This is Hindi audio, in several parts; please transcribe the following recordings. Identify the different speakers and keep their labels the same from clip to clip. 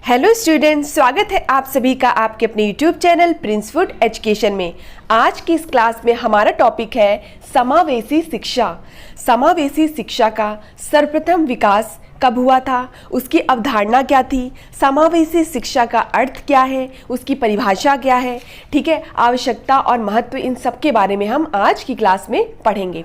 Speaker 1: हेलो स्टूडेंट्स, स्वागत है आप सभी का आपके अपने YouTube channel Prince food education में। आज की इस क्लास में हमारा टॉपिक है समावेशी शिक्षा। समावेशी शिक्षा का सर्वप्रथम विकास कब हुआ था, उसकी अवधारणा क्या थी, समावेशी शिक्षा का अर्थ क्या है, उसकी परिभाषा क्या है, ठीक है, आवश्यकता और महत्व, इन सब के बारे में हम आज की क्लास में पढ़ेंगे।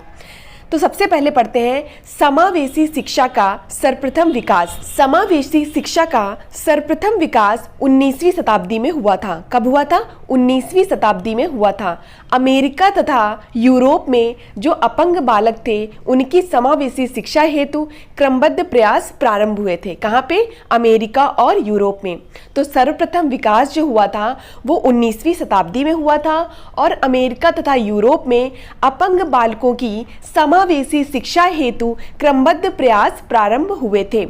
Speaker 1: तो सबसे पहले पढ़ते हैं समावेशी शिक्षा का सर्वप्रथम विकास। समावेशी शिक्षा का सर्वप्रथम विकास 19वीं शताब्दी में हुआ था। कब हुआ था? 19वीं शताब्दी में हुआ था। अमेरिका तथा यूरोप में जो अपंग बालक थे उनकी समावेशी शिक्षा हेतु क्रमबद्ध प्रयास प्रारंभ हुए थे। कहाँ पे? अमेरिका और यूरोप में। तो सर्वप्रथम विकास जो हुआ था वो 19वीं शताब्दी में हुआ था और अमेरिका तथा यूरोप में अपंग बालकों की समावेशी शिक्षा हेतु क्रमबद्ध प्रयास प्रारंभ हुए थे।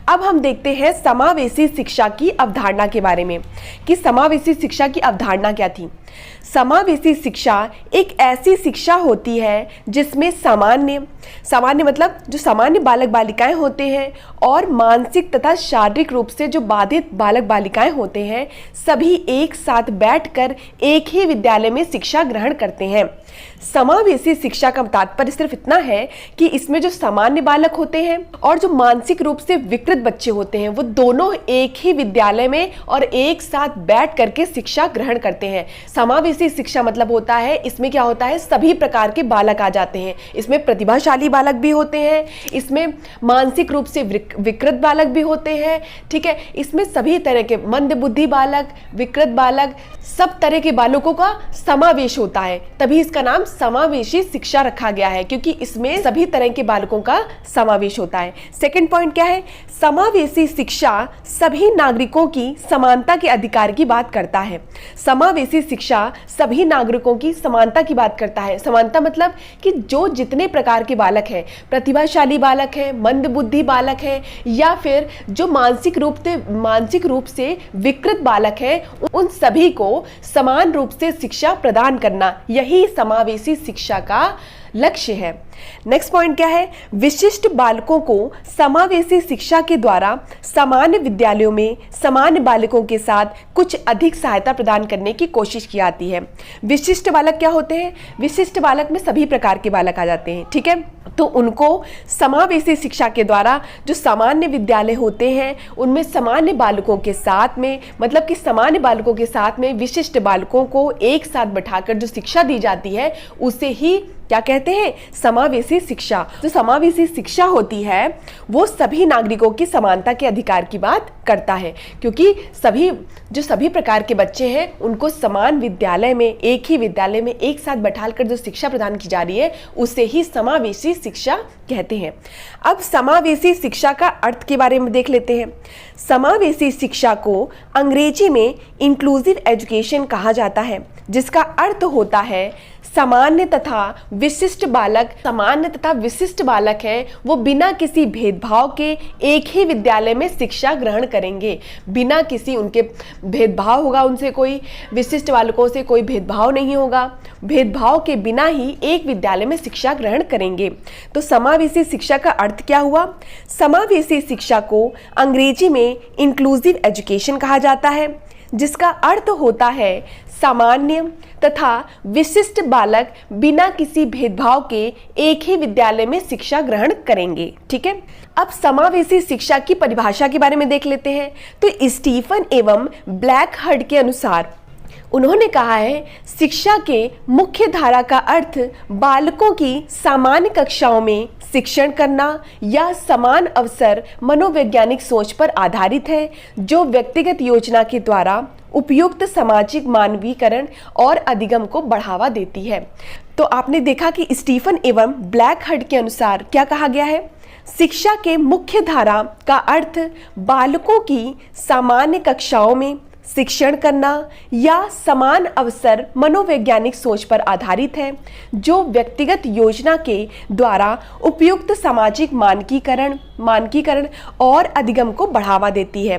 Speaker 1: अब हम देखते हैं समावेशी शिक्षा की अवधारणा के बारे में कि समावेशी शिक्षा की अवधारणा क्या थी। समावेशी शिक्षा एक ऐसी शिक्षा होती है जिसमें सामान्य मतलब जो सामान्य बालक बालिकाएं होते हैं और मानसिक तथा शारीरिक रूप से जो बाधित बालक बालिकाएं होते हैं सभी एक साथ बैठकर एक ही विद्यालय में शिक्षा ग्रहण करते हैं। समावेशी शिक्षा का तात्पर्य सिर्फ इतना है कि इसमें जो सामान्य बालक होते हैं और जो मानसिक रूप से विकृत बच्चे होते हैं वो दोनों एक ही विद्यालय में और एक साथ बैठ करके शिक्षा ग्रहण करते हैं। समावेशी शिक्षा मतलब होता है, इसमें क्या होता है, सभी प्रकार के बालक आ जाते हैं। इसमें प्रतिभाशाली बालक भी होते हैं, इसमें मानसिक रूप से विकृत बालक भी होते हैं, ठीक है, इसमें सभी तरह के मंदबुद्धि बालक, विकृत बालक, सब तरह के बालकों का समावेश होता है। तभी इसका नाम समावेशी शिक्षा रखा गया है, क्योंकि इसमें सभी तरह के बालकों का समावेश होता है। सेकंड पॉइंट क्या है? समावेशी शिक्षा सभी नागरिकों की समानता के अधिकार की बात करता है। समावेशी शिक्षा सभी नागरिकों की समानता की बात करता है। समानता मतलब कि जो जितने प्रकार के बालक हैं, प्रतिभाशाली बालक है, मंदबुद्धि बालक है, या फिर जो मानसिक रूप से विकृत बालक हैं, उन सभी को समान रूप से शिक्षा प्रदान करना, यही समावेशी शिक्षा का लक्ष्य है। नेक्स्ट पॉइंट क्या है? विशिष्ट बालकों को समावेशी शिक्षा के द्वारा सामान्य विद्यालयों में सामान्य बालकों के साथ कुछ अधिक सहायता प्रदान करने की कोशिश की जाती है। विशिष्ट बालक क्या होते हैं? विशिष्ट बालक में सभी प्रकार के बालक आ जाते हैं, ठीक है, तो उनको समावेशी शिक्षा के द्वारा जो सामान्य विद्यालय होते हैं उनमें सामान्य बालकों के साथ में, मतलब कि सामान्य बालकों के साथ में विशिष्ट बालकों को एक साथ बैठाकर जो शिक्षा दी जाती है उसे ही क्या कहते हैं? समावेशी शिक्षा। जो समावेशी शिक्षा होती है वो सभी नागरिकों की समानता के अधिकार की बात करता है, क्योंकि सभी प्रकार के बच्चे हैं उनको समान विद्यालय में, एक ही विद्यालय में एक साथ बैठाकर जो शिक्षा प्रदान की जा रही है उसे ही समावेशी शिक्षा कहते हैं। अब समावेशी शिक्षा का अर्थ के बारे में देख लेते हैं। समावेशी शिक्षा को अंग्रेजी में इंक्लूसिव एजुकेशन कहा जाता है, जिसका अर्थ होता है सामान्य तथा विशिष्ट बालक हैं वो बिना किसी भेदभाव के एक ही विद्यालय में शिक्षा ग्रहण करेंगे। बिना किसी उनके भेदभाव होगा, उनसे कोई विशिष्ट बालकों से कोई भेदभाव नहीं होगा, भेदभाव के बिना ही एक विद्यालय में शिक्षा ग्रहण करेंगे। तो समावेशी शिक्षा का अर्थ क्या हुआ? समावेशी शिक्षा को अंग्रेजी में इंक्लूसिव एजुकेशन कहा जाता है, जिसका अर्थ होता है सामान्य तथा विशिष्ट बालक बिना किसी भेदभाव के एक ही विद्यालय में शिक्षा ग्रहण करेंगे, ठीक है। अब समावेशी शिक्षा की परिभाषा के बारे में देख लेते हैं। तो स्टीफन एवं ब्लैकहर्ड के अनुसार उन्होंने कहा है, शिक्षा के मुख्य धारा का अर्थ बालकों की सामान्य कक्षाओं में शिक्षण करना या समान अवसर मनोवैज्ञानिक सोच पर आधारित है, जो व्यक्तिगत योजना के द्वारा उपयुक्त सामाजिक मानवीकरण और अधिगम को बढ़ावा देती है। तो आपने देखा कि स्टीफन एवं ब्लैकहर्ड के अनुसार क्या कहा गया है? शिक्षा के मुख्य धारा का अर्थ बालकों की सामान्य कक्षाओं में शिक्षण करना या समान अवसर मनोवैज्ञानिक सोच पर आधारित है, जो व्यक्तिगत योजना के द्वारा उपयुक्त सामाजिक मानकीकरण और अधिगम को बढ़ावा देती है।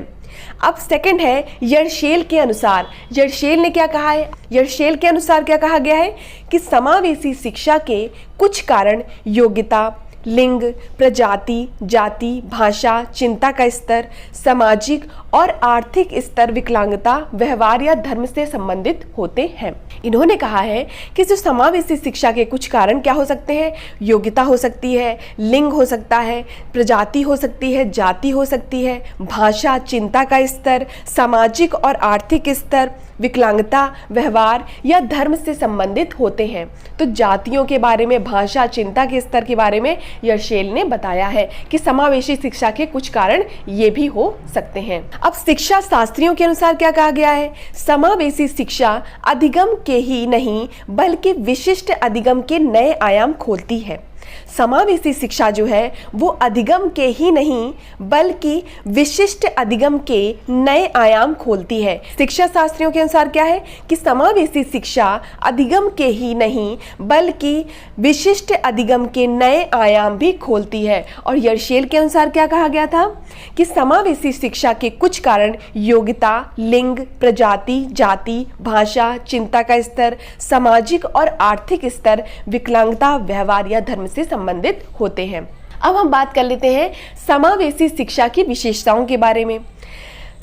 Speaker 1: अब सेकंड है यर्शेल के अनुसार। यर्शेल ने क्या कहा है? यर्शेल के अनुसार क्या कहा गया है कि समावेशी शिक्षा के कुछ कारण योग्यता, लिंग, प्रजाति, जाति, भाषा, चिंता का स्तर, सामाजिक और आर्थिक स्तर, विकलांगता, व्यवहार या धर्म से संबंधित होते हैं। इन्होंने कहा है कि जो समावेशी शिक्षा के कुछ कारण क्या हो सकते हैं, योग्यता हो सकती है, लिंग हो सकता है, प्रजाति हो सकती है, जाति हो सकती है, भाषा, चिंता का स्तर, सामाजिक और आर्थिक स्तर, विकलांगता, व्यवहार या धर्म से संबंधित होते हैं। तो जातियों के बारे में, भाषा, चिंता के स्तर के बारे में यर्शेल ने बताया है कि समावेशी शिक्षा के कुछ कारण ये भी हो सकते हैं। अब शिक्षा शास्त्रियों के अनुसार क्या कहा गया है, समावेशी शिक्षा अधिगम के ही नहीं बल्कि विशिष्ट अधिगम के नए आयाम खोलती है। समावेशी शिक्षा जो है वो अधिगम के ही नहीं बल्कि विशिष्ट अधिगम के नए आयाम खोलती है। शिक्षा शास्त्रियों के अनुसार क्या है कि समावेशी शिक्षा अधिगम के ही नहीं बल्कि विशिष्ट अधिगम के नए आयाम भी खोलती है। और यर्शेल के अनुसार क्या कहा गया था कि समावेशी शिक्षा के कुछ कारण योग्यता, लिंग, प्रजाति, जाति, भाषा, चिंता का स्तर, सामाजिक और आर्थिक स्तर, विकलांगता, व्यवहार या धर्म से संबंधित होते हैं। अब हम बात कर लेते हैं समावेशी शिक्षा की विशेषताओं के बारे में।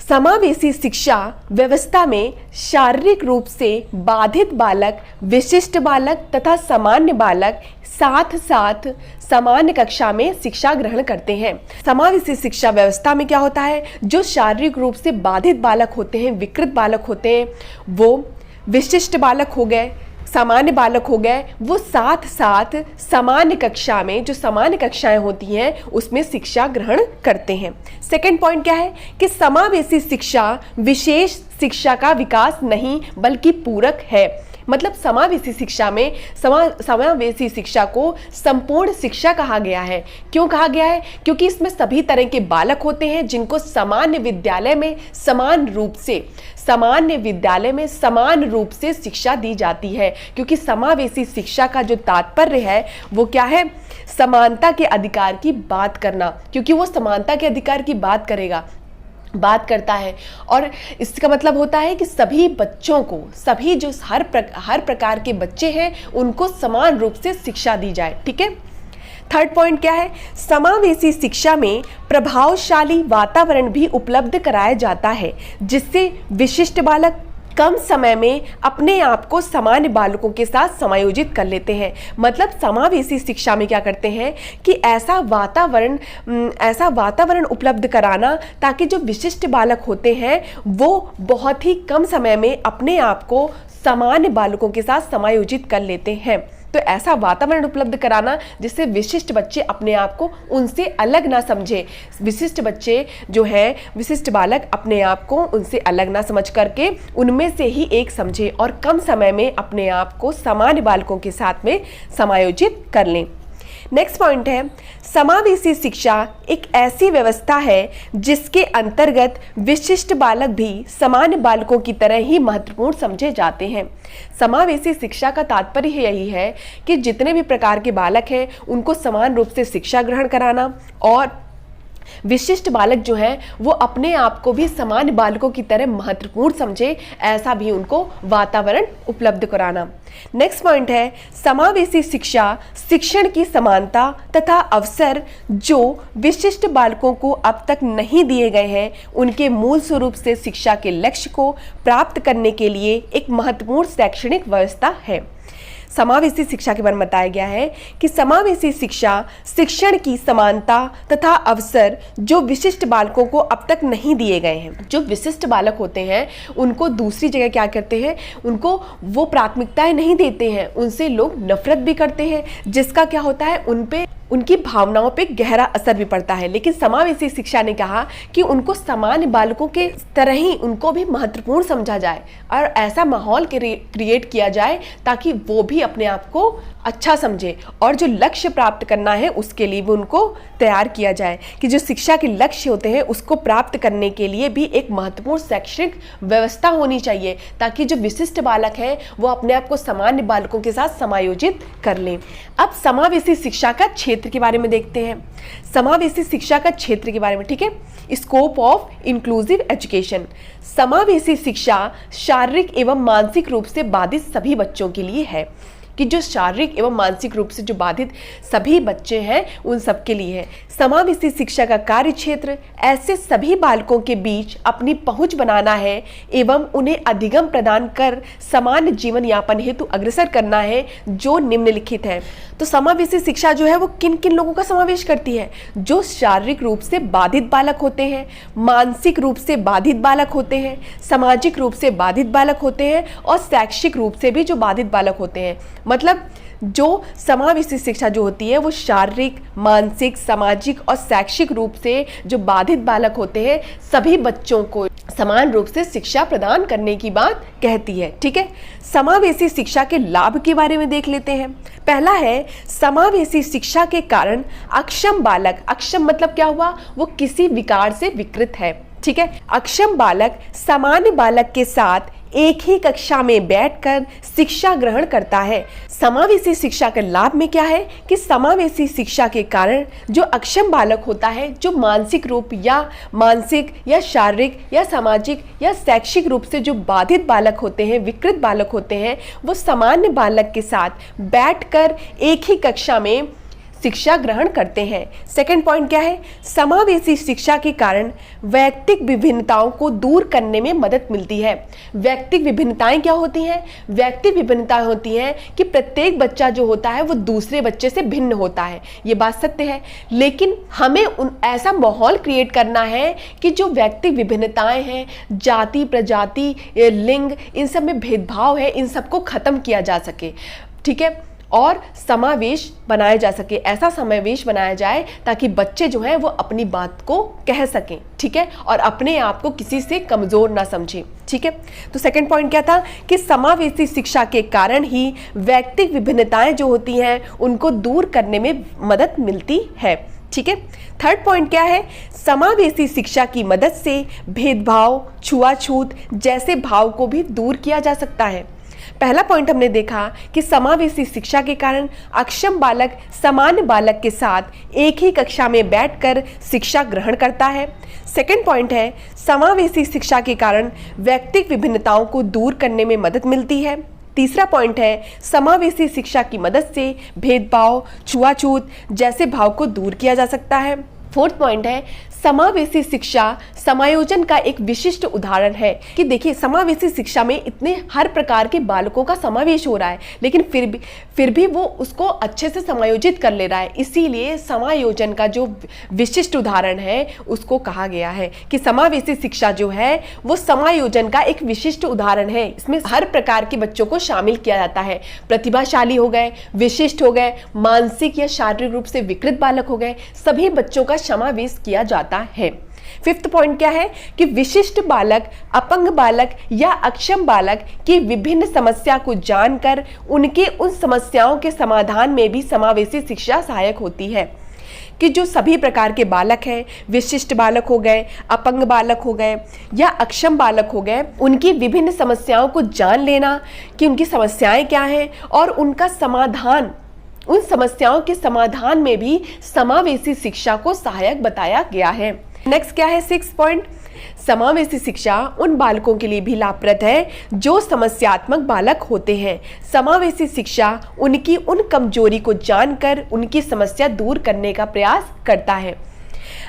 Speaker 1: समावेशी शिक्षा व्यवस्था में शारीरिक रूप से बाधित बालक, विशिष्ट बालक तथा सामान्य बालक साथ साथ सामान्य कक्षा में शिक्षा ग्रहण करते हैं। समावेशी शिक्षा व्यवस्था में क्या होता है, जो शारीरिक रूप से बाधित बालक होते हैं, विकृत बालक होते हैं, वो विशिष्ट बालक हो गए, सामान्य बालक हो गए, वो साथ साथ सामान्य कक्षा में, जो सामान्य कक्षाएं होती हैं उसमें शिक्षा ग्रहण करते हैं। सेकंड पॉइंट क्या है कि समावेशी शिक्षा विशेष शिक्षा का विकास नहीं बल्कि पूरक है। मतलब समावेशी शिक्षा में समावेशी शिक्षा को संपूर्ण शिक्षा कहा गया है। क्यों कहा गया है, क्योंकि इसमें सभी तरह के बालक होते हैं जिनको सामान्य विद्यालय में समान रूप से शिक्षा दी जाती है। क्योंकि समावेशी शिक्षा का जो तात्पर्य है वो क्या है, समानता के अधिकार की बात करना, क्योंकि वो समानता के अधिकार की बात करता है। और इसका मतलब होता है कि सभी बच्चों को, सभी जो हर प्रकार के बच्चे हैं उनको समान रूप से शिक्षा दी जाए। ठीक है। थर्ड पॉइंट क्या है, समावेशी शिक्षा में प्रभावशाली वातावरण भी उपलब्ध कराया जाता है जिससे विशिष्ट बालक कम समय में अपने आप को सामान्य बालकों के साथ समायोजित कर लेते हैं। मतलब समावेशी शिक्षा में क्या करते हैं कि ऐसा वातावरण उपलब्ध कराना ताकि जो विशिष्ट बालक होते हैं वो बहुत ही कम समय में अपने आप को सामान्य बालकों के साथ समायोजित कर लेते हैं। तो ऐसा वातावरण उपलब्ध कराना जिससे विशिष्ट बच्चे अपने आप को उनसे अलग ना समझे, विशिष्ट बच्चे जो हैं, विशिष्ट बालक अपने आप को उनसे अलग ना समझ करके उनमें से ही एक समझे और कम समय में अपने आप को सामान्य बालकों के साथ में समायोजित कर लें। नेक्स्ट पॉइंट है, समावेशी शिक्षा एक ऐसी व्यवस्था है जिसके अंतर्गत विशिष्ट बालक भी सामान्य बालकों की तरह ही महत्वपूर्ण समझे जाते हैं। समावेशी शिक्षा का तात्पर्य यही है कि जितने भी प्रकार के बालक हैं उनको समान रूप से शिक्षा ग्रहण कराना और विशिष्ट बालक जो है वो अपने आप को भी सामान्य बालकों की तरह महत्वपूर्ण समझे, ऐसा भी उनको वातावरण उपलब्ध कराना। नेक्स्ट पॉइंट है, समावेशी शिक्षा शिक्षण की समानता तथा अवसर जो विशिष्ट बालकों को अब तक नहीं दिए गए हैं उनके मूल स्वरूप से शिक्षा के लक्ष्य को प्राप्त करने के लिए एक महत्वपूर्ण शैक्षणिक व्यवस्था है। समावेशी शिक्षा के बारे में बताया गया है कि समावेशी शिक्षा शिक्षण की समानता तथा अवसर जो विशिष्ट बालकों को अब तक नहीं दिए गए हैं। जो विशिष्ट बालक होते हैं उनको दूसरी जगह क्या करते हैं, उनको वो प्राथमिकताएं नहीं देते हैं, उनसे लोग नफरत भी करते हैं, जिसका क्या होता है उन पे उनकी भावनाओं पे गहरा असर भी पड़ता है। लेकिन समावेशी शिक्षा ने कहा कि उनको सामान्य बालकों के तरह ही उनको भी महत्वपूर्ण समझा जाए और ऐसा माहौल क्रिएट किया जाए ताकि वो भी अपने आप को अच्छा समझे और जो लक्ष्य प्राप्त करना है उसके लिए भी उनको तैयार किया जाए कि जो शिक्षा के लक्ष्य होते हैं उसको प्राप्त करने के लिए भी एक महत्वपूर्ण शैक्षणिक व्यवस्था होनी चाहिए ताकि जो विशिष्ट बालक हैं वो अपने आप को सामान्य बालकों के साथ समायोजित कर लें। अब समावेशी शिक्षा का क्षेत्र के बारे में देखते हैं। समावेशी शिक्षा का क्षेत्र के बारे में, ठीक है, स्कोप ऑफ इंक्लूसिव एजुकेशन। समावेशी शिक्षा शारीरिक एवं मानसिक रूप से बाधित सभी बच्चों के लिए है। कि जो शारीरिक एवं मानसिक रूप से जो बाधित सभी बच्चे हैं उन सब के लिए है। समावेशी शिक्षा का कार्य क्षेत्र ऐसे सभी बालकों के बीच अपनी पहुंच बनाना है एवं उन्हें अधिगम प्रदान कर सामान्य जीवन यापन हेतु अग्रसर करना है जो निम्नलिखित है। तो समावेशी शिक्षा जो है वो किन किन लोगों का समावेश करती है? जो शारीरिक रूप से बाधित बालक होते हैं, मानसिक रूप से बाधित बालक होते हैं, सामाजिक रूप से बाधित बालक होते हैं और शैक्षिक रूप से भी जो बाधित बालक होते हैं। मतलब जो समावेशी शिक्षा जो होती है वो शारीरिक, मानसिक, सामाजिक और शैक्षिक रूप से जो बाधित बालक होते हैं सभी बच्चों को समान रूप से शिक्षा प्रदान करने की बात कहती है। ठीक है, समावेशी शिक्षा के लाभ के बारे में देख लेते हैं। पहला है समावेशी शिक्षा के कारण अक्षम बालक, अक्षम मतलब क्या हुआ? वो किसी विकार से विकृत है। ठीक है, अक्षम बालक सामान्य बालक के साथ एक ही कक्षा में बैठकर शिक्षा ग्रहण करता है। समावेशी शिक्षा के लाभ में क्या है कि समावेशी शिक्षा के कारण जो अक्षम बालक होता है, जो मानसिक या शारीरिक या सामाजिक या शैक्षिक रूप से जो बाधित बालक होते हैं, विकृत बालक होते हैं, वो सामान्य बालक के साथ बैठकर एक ही कक्षा में शिक्षा ग्रहण करते हैं। सेकंड पॉइंट क्या है? समावेशी शिक्षा के कारण वैयक्तिक विभिन्नताओं को दूर करने में मदद मिलती है। वैयक्तिक विभिन्नताएं क्या होती हैं? वैयक्तिक विभिन्नताएं होती हैं कि प्रत्येक बच्चा जो होता है वो दूसरे बच्चे से भिन्न होता है, ये बात सत्य है। लेकिन हमें ऐसा माहौल क्रिएट करना है कि जो वैयक्तिक विभिन्नताएं हैं, जाति, प्रजाति, लिंग, इन सब में भेदभाव है, इन सबको खत्म किया जा सके। ठीक है, और समावेश बनाया जा सके, ऐसा समावेश बनाया जाए ताकि बच्चे जो हैं वो अपनी बात को कह सकें। ठीक है, और अपने आप को किसी से कमज़ोर ना समझें। ठीक है, तो सेकंड पॉइंट क्या था कि समावेशी शिक्षा के कारण ही वैयक्तिक विभिन्नताएं जो होती हैं उनको दूर करने में मदद मिलती है। ठीक है, थर्ड पॉइंट क्या है? समावेशी शिक्षा की मदद से भेदभाव, छुआछूत जैसे भाव को भी दूर किया जा सकता है। पहला पॉइंट हमने देखा कि समावेशी शिक्षा के कारण अक्षम बालक सामान्य बालक के साथ एक ही कक्षा में बैठकर शिक्षा ग्रहण करता है। सेकंड पॉइंट है समावेशी शिक्षा के कारण वैयक्तिक विभिन्नताओं को दूर करने में मदद मिलती है। तीसरा पॉइंट है समावेशी शिक्षा की मदद से भेदभाव, छुआछूत जैसे भाव को दूर किया जा सकता है। फोर्थ पॉइंट है समावेशी शिक्षा समायोजन का एक विशिष्ट उदाहरण है कि देखिए समावेशी शिक्षा में इतने हर प्रकार के बालकों का समावेश हो रहा है, लेकिन फिर भी वो उसको अच्छे से समायोजित कर ले रहा है। इसीलिए समायोजन का जो विशिष्ट उदाहरण है उसको कहा गया है कि समावेशी शिक्षा जो है वो समायोजन का एक विशिष्ट उदाहरण है। इसमें हर प्रकार के बच्चों को शामिल किया जाता है। प्रतिभाशाली हो गए, विशिष्ट हो गए, मानसिक या शारीरिक रूप से विकृत बालक हो गए, सभी बच्चों का समावेश किया जाता है। फिफ्थ पॉइंट क्या है कि विशिष्ट बालक, अपंग बालक या अक्षम बालक की विभिन्न समस्या को जानकर उनके उन समस्याओं के समाधान में भी समावेशी शिक्षा सहायक होती है। कि जो सभी प्रकार के बालक हैं, विशिष्ट बालक हो गए, अपंग बालक हो गए या अक्षम बालक हो गए, उनकी विभिन्न समस्याओं को जान लेना कि उनकी समस्याएं क्या हैं और उनका समाधान, उन समस्याओं के समाधान में भी समावेशी शिक्षा को सहायक बताया गया है। नेक्स्ट क्या है? सिक्स्थ पॉइंट, समावेशी शिक्षा उन बालकों के लिए भी लाभप्रद है जो समस्यात्मक बालक होते हैं। समावेशी शिक्षा उनकी उन कमजोरी को जानकर उनकी समस्या दूर करने का प्रयास करता है।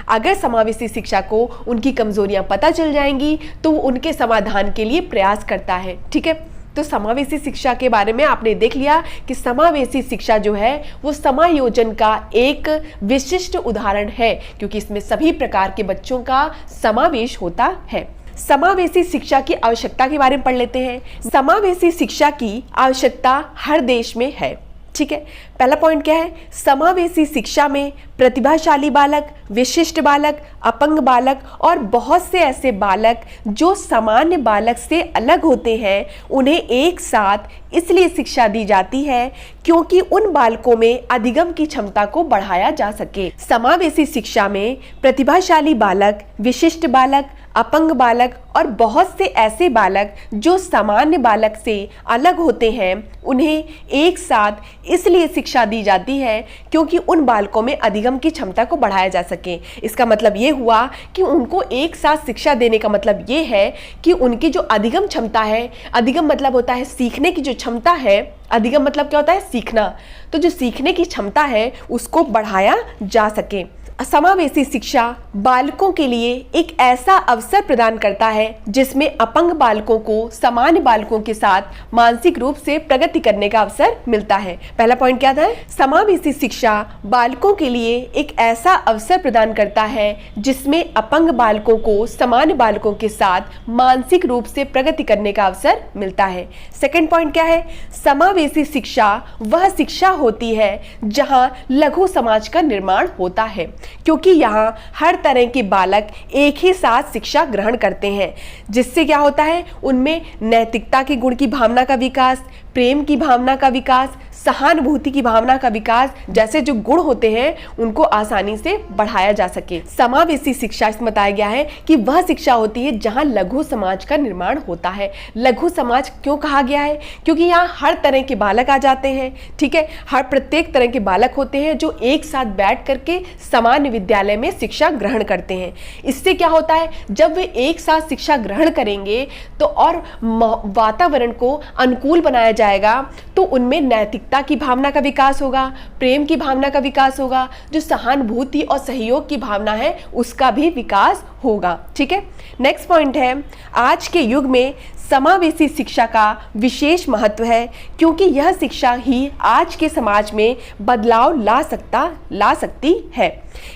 Speaker 1: अगर समावेशी शिक्षा को उनकी कमजोरियां पता चल जाएंगी तो वो उनके समाधान के लिए प्रयास करता है। ठीक है, तो समावेशी शिक्षा के बारे में आपने देख लिया कि समावेशी शिक्षा जो है वो समायोजन का एक विशिष्ट उदाहरण है, क्योंकि इसमें सभी प्रकार के बच्चों का समावेश होता है। समावेशी शिक्षा की आवश्यकता के बारे में पढ़ लेते हैं। समावेशी शिक्षा की आवश्यकता हर देश में है। ठीक है, पहला पॉइंट क्या है? समावेशी शिक्षा में प्रतिभाशाली बालक, विशिष्ट बालक, अपंग बालक और बहुत से ऐसे बालक जो सामान्य बालक से अलग होते हैं उन्हें एक साथ इसलिए शिक्षा दी जाती है क्योंकि उन बालकों में अधिगम की क्षमता को बढ़ाया जा सके। समावेशी शिक्षा में प्रतिभाशाली बालक, विशिष्ट बालक, अपंग बालक और बहुत से ऐसे बालक जो सामान्य बालक से अलग होते हैं उन्हें एक साथ इसलिए शिक्षा दी जाती है क्योंकि उन बालकों में अधिगम की क्षमता को बढ़ाया जा सके। इसका मतलब ये हुआ कि उनको एक साथ शिक्षा देने का मतलब ये है कि उनकी जो अधिगम क्षमता है, अधिगम मतलब होता है सीखने की जो क्षमता है, अधिगम मतलब क्या होता है सीखना, तो जो सीखने की क्षमता है उसको बढ़ाया जा सके। समावेशी शिक्षा बालकों के लिए एक ऐसा अवसर प्रदान करता है जिसमें अपंग बालकों को सामान्य बालकों के साथ मानसिक रूप से प्रगति करने का अवसर मिलता है। पहला पॉइंट क्या था? समावेशी शिक्षा बालकों के लिए एक ऐसा अवसर प्रदान करता है जिसमें अपंग बालकों को सामान्य बालकों के साथ मानसिक रूप से प्रगति करने का अवसर मिलता है। सेकंड पॉइंट क्या है? समावेशी शिक्षा वह शिक्षा होती है जहां लघु समाज का निर्माण होता है, क्योंकि यहाँ हर तरह के बालक एक ही साथ शिक्षा ग्रहण करते हैं, जिससे क्या होता है उनमें नैतिकता के गुण की भावना का विकास, प्रेम की भावना का विकास, सहानुभूति की भावना का विकास जैसे जो गुण होते हैं उनको आसानी से बढ़ाया जा सके। समावेशी शिक्षा इसमें बताया गया है कि वह शिक्षा होती है जहां लघु समाज का निर्माण होता है। लघु समाज क्यों कहा गया है? क्योंकि यहाँ हर तरह के बालक आ जाते हैं, ठीक है, हर प्रत्येक तरह के बालक होते हैं जो एक साथ बैठ करके सामान्य विद्यालय में शिक्षा ग्रहण करते हैं। इससे क्या होता है, जब वे एक साथ शिक्षा ग्रहण करेंगे तो और वातावरण को अनुकूल बनाया जाएगा तो उनमें नैतिकता की भावना का विकास होगा, प्रेम की भावना का विकास होगा, जो सहानुभूति और सहयोग की भावना है उसका भी विकास होगा। ठीक है, नेक्स्ट पॉइंट है, आज के युग में समावेशी शिक्षा का विशेष महत्व है क्योंकि यह शिक्षा ही आज के समाज में बदलाव ला सकती है।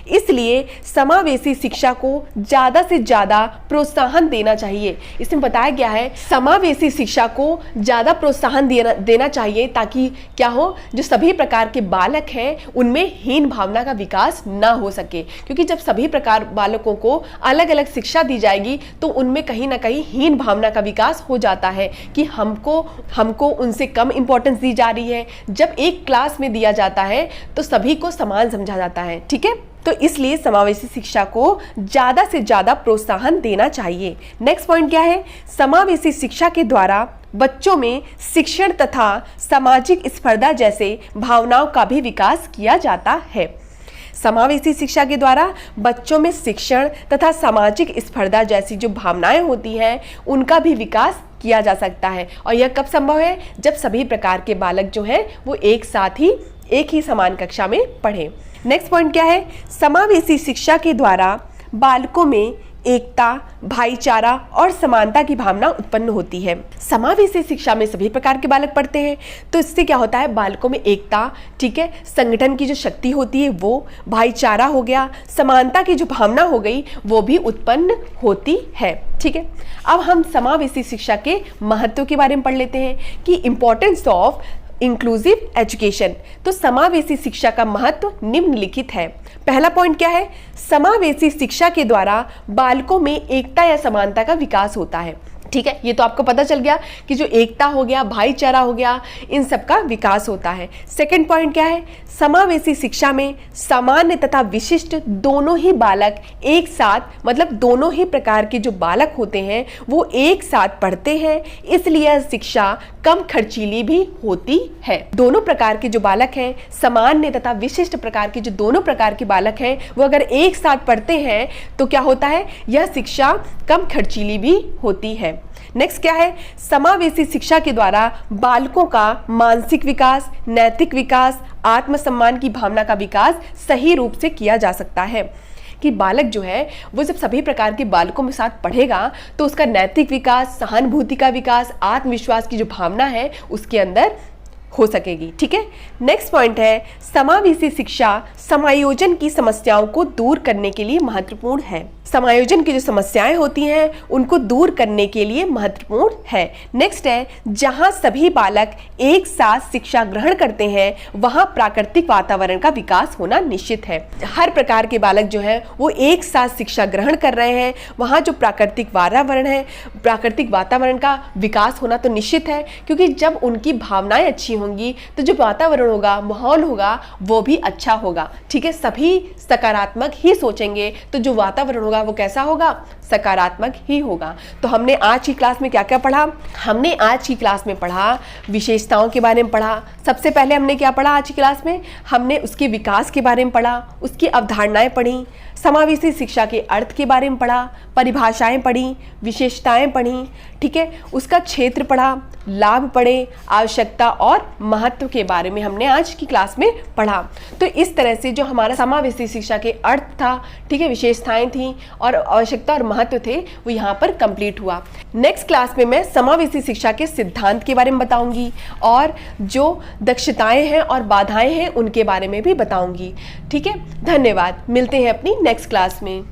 Speaker 1: इसलिए समावेशी शिक्षा को ज़्यादा से ज़्यादा प्रोत्साहन देना चाहिए। इसमें बताया गया है समावेशी शिक्षा को ज़्यादा प्रोत्साहन देना चाहिए ताकि क्या हो, जो सभी प्रकार के बालक हैं उनमें हीन भावना का विकास ना हो सके, क्योंकि जब सभी प्रकार बालकों को अलग अलग शिक्षा दी जाएगी तो उनमें कहीं ना कहीं हीन भावना का विकास हो जाता है कि हमको उनसे कम इंपॉर्टेंस दी जा रही है। जब एक क्लास में दिया जाता है तो सभी को समान समझा जाता है। ठीक है, तो इसलिए समावेशी शिक्षा को ज़्यादा से ज़्यादा प्रोत्साहन देना चाहिए। नेक्स्ट पॉइंट क्या है? समावेशी शिक्षा के द्वारा बच्चों में शिक्षण तथा सामाजिक स्पर्धा जैसे भावनाओं का भी विकास किया जाता है। समावेशी शिक्षा के द्वारा बच्चों में शिक्षण तथा सामाजिक स्पर्धा जैसी जो भावनाएं होती हैं उनका भी विकास किया जा सकता है। और यह कब संभव है? जब सभी प्रकार के बालक जो हैं वो एक साथ ही एक ही समान कक्षा में पढ़ें। नेक्स्ट पॉइंट क्या है? समावेशी शिक्षा के द्वारा बालकों में एकता, भाईचारा और समानता की भावना उत्पन्न होती है। समावेशी शिक्षा में सभी प्रकार के बालक पढ़ते हैं तो इससे क्या होता है, बालकों में एकता, ठीक है, संगठन की जो शक्ति होती है वो, भाईचारा हो गया, समानता की जो भावना हो गई वो भी उत्पन्न होती है। ठीक है, अब हम समावेशी शिक्षा के महत्व के बारे में पढ़ लेते हैं कि इम्पोर्टेंस ऑफ इंक्लूसिव एजुकेशन। तो समावेशी शिक्षा का महत्व निम्नलिखित है। पहला पॉइंट क्या है? समावेशी शिक्षा के द्वारा बालकों में एकता या समानता का विकास होता है। ठीक है, ये तो आपको पता चल गया कि जो एकता हो गया, भाईचारा हो गया, इन सब का विकास होता है। सेकंड पॉइंट क्या है? समावेशी शिक्षा में सामान्य तथा विशिष्ट दोनों ही बालक एक साथ, मतलब दोनों ही प्रकार के जो बालक होते हैं वो एक साथ पढ़ते हैं, इसलिए यह शिक्षा कम खर्चीली भी होती है। दोनों प्रकार के जो बालक हैं, सामान्य तथा विशिष्ट प्रकार के जो दोनों प्रकार के बालक हैं वो अगर एक साथ पढ़ते हैं तो क्या होता है, यह शिक्षा कम खर्चीली भी होती है। नेक्स्ट क्या है? समावेशी शिक्षा के द्वारा बालकों का मानसिक विकास, नैतिक विकास, आत्मसम्मान की भावना का विकास सही रूप से किया जा सकता है। कि बालक जो है वो जब सभी प्रकार के बालकों के साथ पढ़ेगा तो उसका नैतिक विकास, सहानुभूति का विकास, आत्मविश्वास की जो भावना है उसके अंदर हो सकेगी। ठीक है, नेक्स्ट पॉइंट है, समावेशी शिक्षा समायोजन की समस्याओं को दूर करने के लिए महत्वपूर्ण है। समायोजन की जो समस्याएं होती हैं उनको दूर करने के लिए महत्वपूर्ण है। नेक्स्ट है, जहां सभी बालक एक साथ शिक्षा ग्रहण करते हैं वहां प्राकृतिक वातावरण का विकास होना निश्चित है। हर प्रकार के बालक जो है वो एक साथ शिक्षा ग्रहण कर रहे हैं, वहां जो प्राकृतिक वातावरण है, प्राकृतिक वातावरण का विकास होना तो निश्चित है, क्योंकि जब उनकी भावनाएं अच्छी होंगी तो जो वातावरण होगा, माहौल होगा वो भी अच्छा होगा। ठीक है, सभी सकारात्मक ही सोचेंगे तो जो वातावरण होगा वो कैसा होगा, सकारात्मक ही होगा। तो हमने आज की क्लास में क्या क्या पढ़ा? हमने आज की क्लास में पढ़ा विशेषताओं के बारे में पढ़ा। सबसे पहले हमने क्या पढ़ा आज की क्लास में? हमने उसके विकास के बारे में पढ़ा, उसकी अवधारणाएं पढ़ी, समावेशी शिक्षा के अर्थ के बारे में पढ़ा, परिभाषाएं पढ़ी, विशेषताएं पढ़ी, ठीक है, उसका क्षेत्र पढ़ा, लाभ पढ़े, आवश्यकता और महत्व के बारे में हमने आज की क्लास में पढ़ा। तो इस तरह से जो हमारा समावेशी शिक्षा के अर्थ था, ठीक है, विशेषताएं थी और आवश्यकता और महत्व थे, वो यहाँ पर कंप्लीट हुआ। नेक्स्ट क्लास में मैं समावेशी शिक्षा के सिद्धांत के बारे में बताऊंगी और जो दक्षताएं हैं और बाधाएं हैं उनके बारे में भी बताऊंगी। ठीक है, धन्यवाद। मिलते हैं अपनी नेक्स्ट क्लास में।